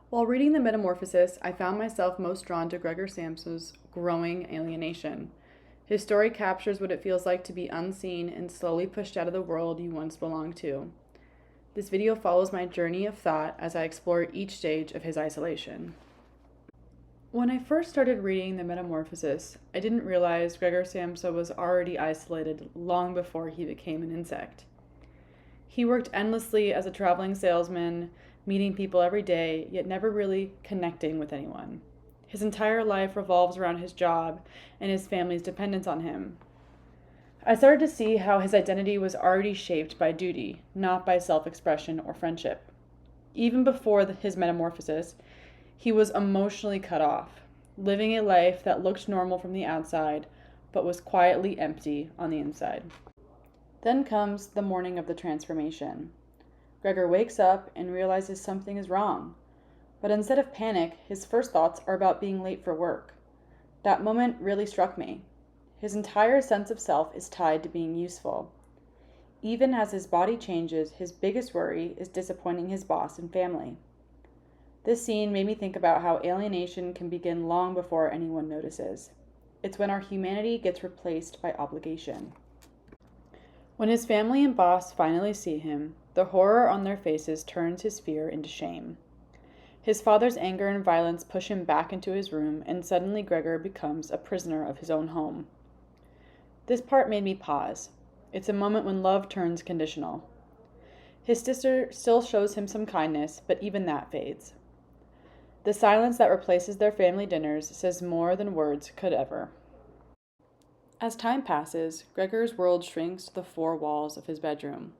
While reading The Metamorphosis, I found myself most drawn to Gregor Samsa's growing alienation. His story captures what it feels like to be unseen and slowly pushed out of the world you once belonged to. This video follows my journey of thought as I explore each stage of his isolation. When I first started reading The Metamorphosis, I didn't realize Gregor Samsa was already isolated long before he became an insect. He worked endlessly as a traveling salesman, meeting people every day, yet never really connecting with anyone. His entire life revolves around his job and his family's dependence on him. I started to see how his identity was already shaped by duty, not by self-expression or friendship. Even before his metamorphosis, he was emotionally cut off, living a life that looked normal from the outside, but was quietly empty on the inside. Then comes the morning of the transformation. Gregor wakes up and realizes something is wrong. But instead of panic, his first thoughts are about being late for work. That moment really struck me. His entire sense of self is tied to being useful. Even as his body changes, his biggest worry is disappointing his boss and family. This scene made me think about how alienation can begin long before anyone notices. It's when our humanity gets replaced by obligation. When his family and boss finally see him, the horror on their faces turns his fear into shame. His father's anger and violence push him back into his room, and suddenly Gregor becomes a prisoner of his own home. This part made me pause. It's a moment when love turns conditional. His sister still shows him some kindness, but even that fades. The silence that replaces their family dinners says more than words could ever. As time passes, Gregor's world shrinks to the four walls of his bedroom.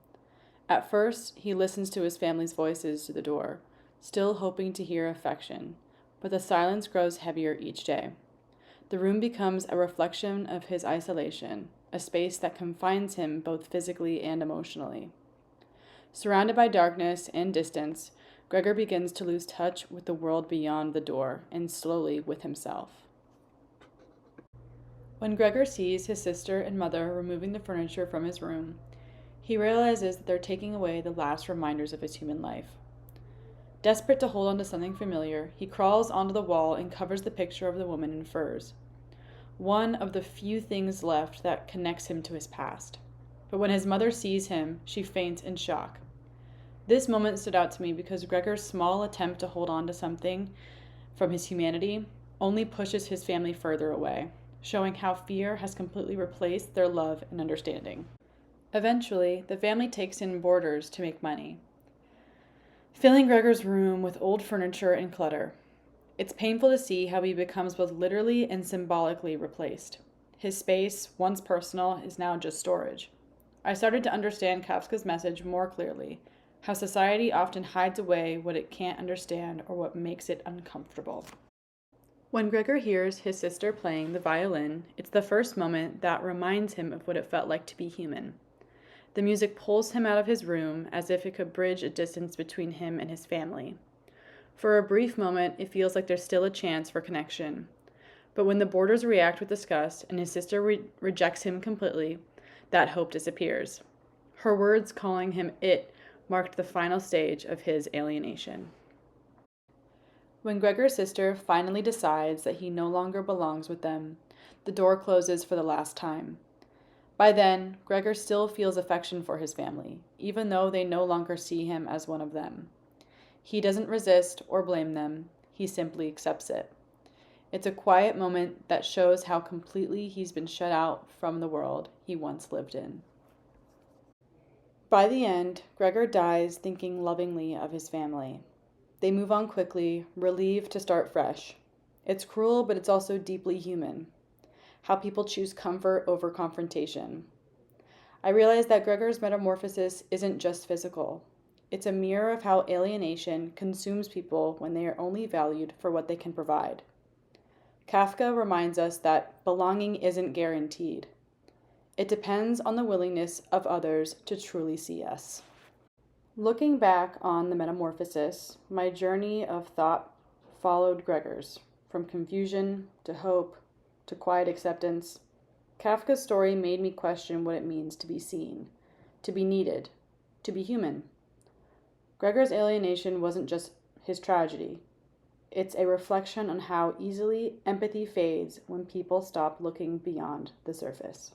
At first, he listens to his family's voices through the door, still hoping to hear affection, but the silence grows heavier each day. The room becomes a reflection of his isolation, a space that confines him both physically and emotionally. Surrounded by darkness and distance, Gregor begins to lose touch with the world beyond the door, and slowly with himself. When Gregor sees his sister and mother removing the furniture from his room, he realizes that they're taking away the last reminders of his human life. Desperate to hold on to something familiar, he crawls onto the wall and covers the picture of the woman in furs, one of the few things left that connects him to his past. But when his mother sees him, she faints in shock. This moment stood out to me because Gregor's small attempt to hold on to something from his humanity only pushes his family further away, showing how fear has completely replaced their love and understanding. Eventually, the family takes in boarders to make money, filling Gregor's room with old furniture and clutter. It's painful to see how he becomes both literally and symbolically replaced. His space, once personal, is now just storage. I started to understand Kafka's message more clearly, how society often hides away what it can't understand or what makes it uncomfortable. When Gregor hears his sister playing the violin, it's the first moment that reminds him of what it felt like to be human. The music pulls him out of his room as if it could bridge a distance between him and his family. For a brief moment, it feels like there's still a chance for connection. But when the boarders react with disgust and his sister rejects him completely, that hope disappears. Her words calling him it marked the final stage of his alienation. When Gregor's sister finally decides that he no longer belongs with them, the door closes for the last time. By then, Gregor still feels affection for his family, even though they no longer see him as one of them. He doesn't resist or blame them, he simply accepts it. It's a quiet moment that shows how completely he's been shut out from the world he once lived in. By the end, Gregor dies thinking lovingly of his family. They move on quickly, relieved to start fresh. It's cruel, but it's also deeply human. How people choose comfort over confrontation. I realized that Gregor's metamorphosis isn't just physical. It's a mirror of how alienation consumes people when they are only valued for what they can provide. Kafka reminds us that belonging isn't guaranteed. It depends on the willingness of others to truly see us. Looking back on the metamorphosis, my journey of thought followed Gregor's, from confusion to hope to quiet acceptance. Kafka's story made me question what it means to be seen, to be needed, to be human. Gregor's alienation wasn't just his tragedy. It's a reflection on how easily empathy fades when people stop looking beyond the surface.